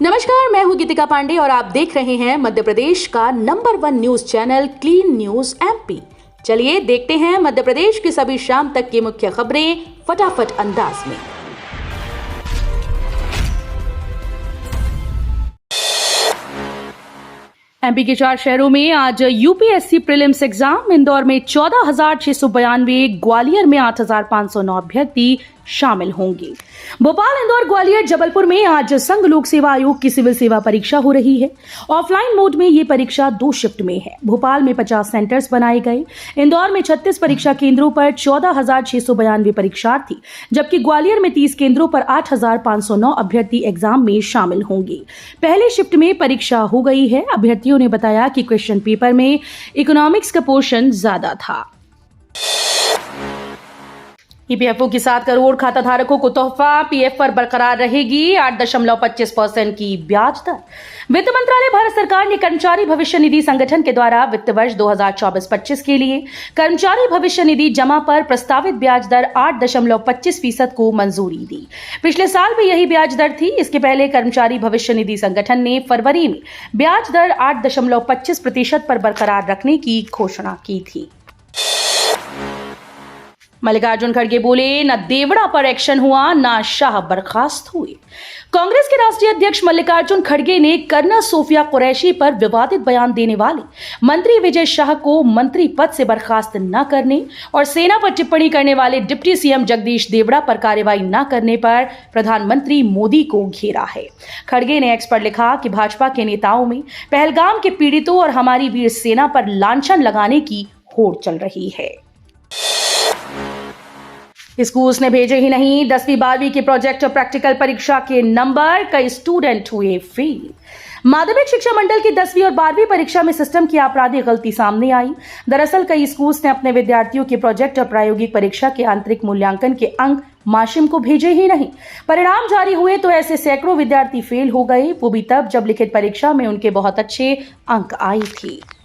नमस्कार, मैं हूं गीतिका पांडे और आप देख रहे हैं मध्य प्रदेश का number 1 news channel clean news MP. चलिए देखते हैं मध्य प्रदेश की सभी शाम तक की मुख्य खबरें फटाफट अंदाज में। एमपी के 4 शहरों में आज यूपीएससी प्रीलिम्स एग्जाम। इंदौर में 14,692, ग्वालियर में 8,509 अभ्यर्थी शामिल होंगे। भोपाल, इंदौर, ग्वालियर, जबलपुर में आज संघ लोक सेवा आयोग की सिविल सेवा परीक्षा हो रही है। ऑफलाइन मोड में ये परीक्षा 2 शिफ्ट में है। भोपाल में 50 सेंटर्स बनाए गए। इंदौर में 36 परीक्षा केंद्रों पर 14,692 परीक्षार्थी, जबकि ग्वालियर में 30 केंद्रों पर 8,509 अभ्यर्थी एग्जाम में शामिल होंगे। पहले शिफ्ट में परीक्षा हो गई है। अभ्यर्थियों ने बताया कि क्वेश्चन पेपर में इकोनॉमिक्स का पोर्शन ज्यादा था। ईपीएफओ की 7 करोड़ खाता धारकों को तोहफा, पीएफ पर बरकरार रहेगी 8.25% की ब्याज दर। वित्त मंत्रालय, भारत सरकार ने कर्मचारी भविष्य निधि संगठन के द्वारा वित्त वर्ष 2024-25 के लिए कर्मचारी भविष्य निधि जमा पर प्रस्तावित ब्याज दर 8.25% को मंजूरी दी। पिछले साल भी यही ब्याज दर थी। इसके पहले कर्मचारी भविष्य निधि संगठन ने फरवरी में ब्याज दर 8.25% पर बरकरार रखने की घोषणा की थी। मल्लिकार्जुन खड़गे बोले, न देवड़ा पर एक्शन हुआ, ना शाह बर्खास्त हुए। कांग्रेस के राष्ट्रीय अध्यक्ष मल्लिकार्जुन खड़गे ने कर्नल सोफिया कुरैशी पर विवादित बयान देने वाले मंत्री विजय शाह को मंत्री पद से बर्खास्त न करने और सेना पर टिप्पणी करने वाले डिप्टी सीएम जगदीश देवड़ा पर कार्रवाई न करने पर प्रधानमंत्री मोदी को घेरा है। खड़गे ने एक्स पर लिखा कि भाजपा के नेताओं में पहलगाम के पीड़ितों और हमारी वीर सेना पर लांछन लगाने की होड़ चल रही है। स्कूल्स ने भेजे ही नहीं 10वीं 12वीं की प्रोजेक्ट और प्रैक्टिकल परीक्षा के नंबर, कई स्टूडेंट हुए फेल। माध्यमिक शिक्षा मंडल की 10वीं और 12वीं परीक्षा में सिस्टम की आपराधिक गलती सामने आई। दरअसल कई स्कूल्स ने अपने विद्यार्थियों के प्रोजेक्ट और प्रायोगिक परीक्षा के आंतरिक मूल्यांकन के अंक माशिम को भेजे ही नहीं। परिणाम जारी हुए तो ऐसे सैकड़ों विद्यार्थी फेल हो गए, वो भी तब जब लिखित परीक्षा में उनके बहुत अच्छे अंक आए थे।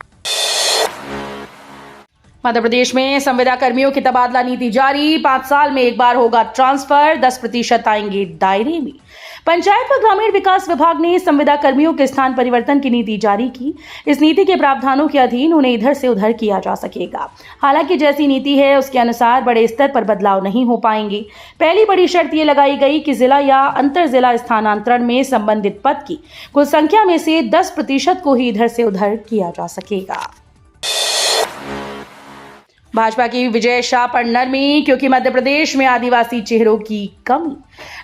मध्य प्रदेश में संविदा कर्मियों की तबादला नीति जारी। 5 साल में एक बार होगा ट्रांसफर, 10% आएंगे दायरे में। पंचायत व ग्रामीण विकास विभाग ने संविदा कर्मियों के स्थान परिवर्तन की नीति जारी की। इस नीति के प्रावधानों के अधीन उन्हें इधर से उधर किया जा सकेगा। हालांकि जैसी नीति है उसके अनुसार बड़े स्तर पर बदलाव नहीं हो पाएंगे। पहली बड़ी शर्त यह लगाई गई कि जिला या अंतर जिला स्थानांतरण में संबंधित पद की कुल संख्या में से 10% को ही इधर से उधर किया जा सकेगा। भाजपा की विजय शाह पर नरमी, क्योंकि मध्य प्रदेश में आदिवासी चेहरों की कमी।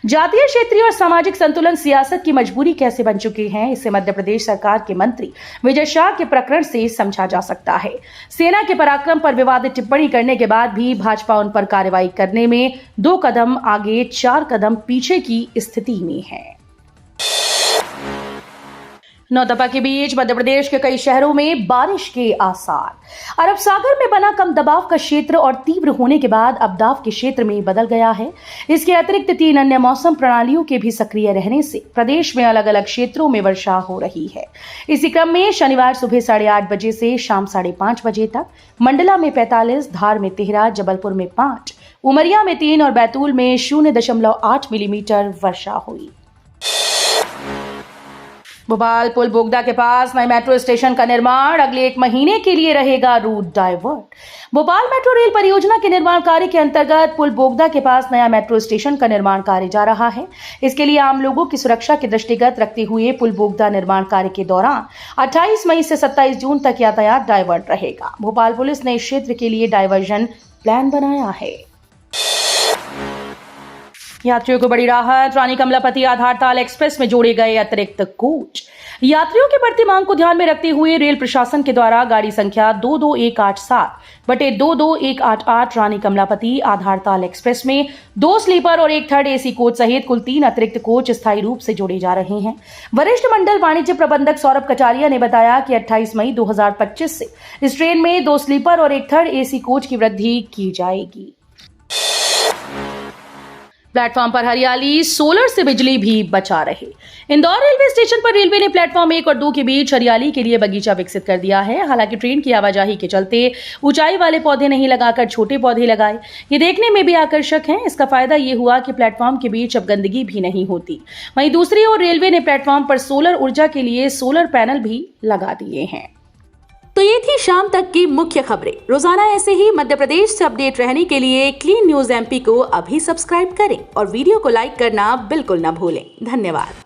जातीय, क्षेत्रीय और सामाजिक संतुलन सियासत की मजबूरी कैसे बन चुके हैं, इसे मध्य प्रदेश सरकार के मंत्री विजय शाह के प्रकरण से समझा जा सकता है। सेना के पराक्रम पर विवादित टिप्पणी करने के बाद भी भाजपा उन पर कार्रवाई करने में 2 कदम आगे 4 कदम पीछे की स्थिति में है। नौतपा के बीच मध्य प्रदेश के कई शहरों में बारिश के आसार। अरब सागर में बना कम दबाव का क्षेत्र और तीव्र होने के बाद अब दाब के क्षेत्र में बदल गया है। इसके अतिरिक्त 3 अन्य मौसम प्रणालियों के भी सक्रिय रहने से प्रदेश में अलग अलग क्षेत्रों में वर्षा हो रही है। इसी क्रम में शनिवार सुबह 8:30 बजे से शाम 5:30 बजे तक मंडला में 45, धार में 13, जबलपुर में 5, उमरिया में 3 और बैतूल में 0.8 मिलीमीटर वर्षा हुई। भोपाल पुल बोगदा के पास नए मेट्रो स्टेशन का निर्माण, अगले 1 महीने के लिए रहेगा route divert. Bhopal metro rail परियोजना के निर्माण कार्य के अंतर्गत पुल बोगदा के पास नया मेट्रो स्टेशन का निर्माण कार्य जा रहा है। इसके लिए आम लोगों की सुरक्षा के दृष्टिगत रखते हुए पुल बोगदा निर्माण कार्य के दौरान 28 मई से 27 जून तक यातायात डाइवर्ट रहेगा। भोपाल पुलिस ने इस क्षेत्र के लिए डाइवर्जन प्लान बनाया है। यात्रियों को बड़ी राहत, रानी कमलापति आधारताल एक्सप्रेस में जोड़े गए अतिरिक्त कोच। यात्रियों की बढ़ती मांग को ध्यान में रखते हुए रेल प्रशासन के द्वारा गाड़ी संख्या 22187/22188 रानी कमलापति आधारताल एक्सप्रेस में 2 स्लीपर और 1 थर्ड एसी कोच सहित कुल 3 अतिरिक्त कोच स्थायी रूप से जोड़े जा रहे हैं। वरिष्ठ मंडल वाणिज्य प्रबंधक सौरभ कटारिया ने बताया कि 28 मई 2025 से इस ट्रेन में 2 स्लीपर और 1 थर्ड एसी कोच की वृद्धि की जाएगी। प्लेटफॉर्म पर हरियाली, सोलर से बिजली भी बचा रहे। इंदौर रेलवे स्टेशन पर रेलवे ने प्लेटफॉर्म 1 और 2 के बीच हरियाली के लिए बगीचा विकसित कर दिया है। हालांकि ट्रेन की आवाजाही के चलते ऊंचाई वाले पौधे नहीं लगाकर छोटे पौधे लगाए। ये देखने में भी आकर्षक हैं। इसका फायदा ये हुआ कि प्लेटफॉर्म के बीच अब गंदगी भी नहीं होती। वहीं दूसरी ओर रेलवे ने प्लेटफॉर्म पर सोलर ऊर्जा के लिए सोलर पैनल भी लगा दिए हैं। तो ये थी शाम तक की मुख्य खबरें। रोजाना ऐसे ही मध्य प्रदेश से अपडेट रहने के लिए क्लीन न्यूज एमपी को अभी सब्सक्राइब करें और वीडियो को लाइक करना बिल्कुल न भूलें। धन्यवाद।